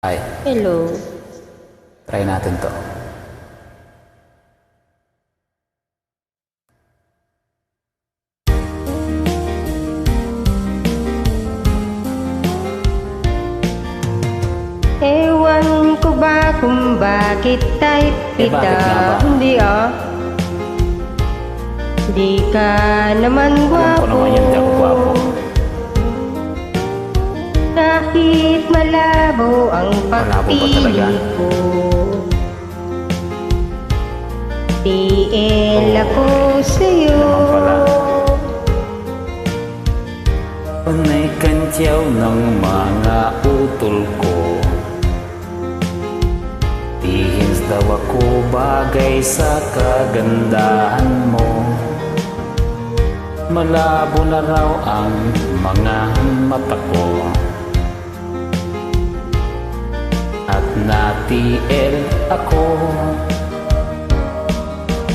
Ay, Hello. try natin to. Ewan ko ba kung bakit type kita? bakit nga ba? Hindi Di ka naman Alam ko gwapo. naman yan, di ako gwapo. Kahit malabo ang Malabo ba talaga? pagpili ko, TL ako sa'yo. Naman pala. Panay kantyaw ng mga utol ko. Tihins daw ako bagay sa kagandahan mo. Malabo na raw ang mga mata ko. At na-TL ako.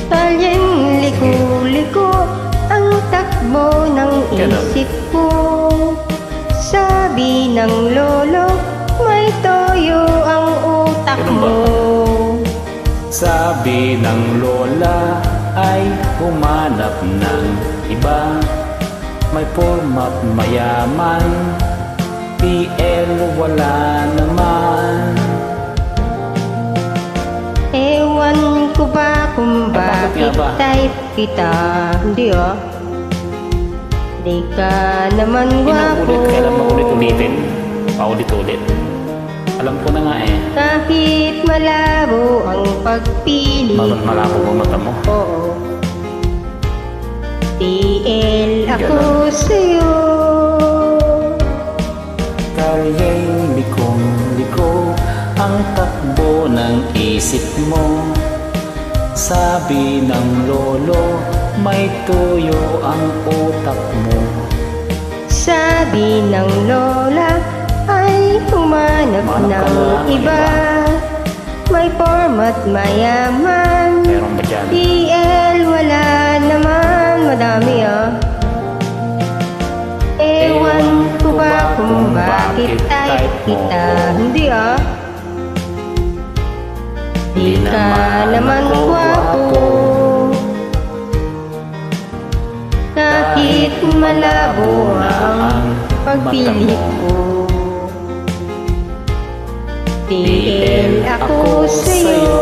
Talyeng liko-liko ang takbo ng isip ko. Sabi ng lolo, may toyo ang utak Ganun ba? mo. Sabi ng lola ay humanap ng iba. May format mayaman, PL wala naman. Ewan ko ba kung bakit nga bakit ba? type kita? Hindi Di ka naman gwapo. Inuulit, kailan makulit-ulitin? Paulit-ulit. Alam ko na nga eh. Kahit malabo ang pagpili Malabo ba mata mo? Oo. TL ako sa'yo. Kalyeng likong-liko ang takbo ng isip mo. Sabi ng lolo, may tuyo ang utak mo. Sabi ng lola ay humanap Humanap ka ng ng iba. May format mayaman, Meron ba dyan? TL wala naman. Madami Ewan ko ba kung bakit type kita? Hindi Di ka naman gwapo. Kahit malabo ang pagpili ko, TL ako sa'yo.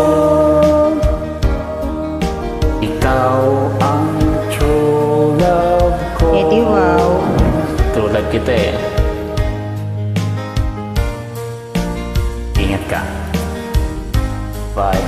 Ikaw ang true love ko. Eh di wow. True love kita eh. Ingat ka. Bye.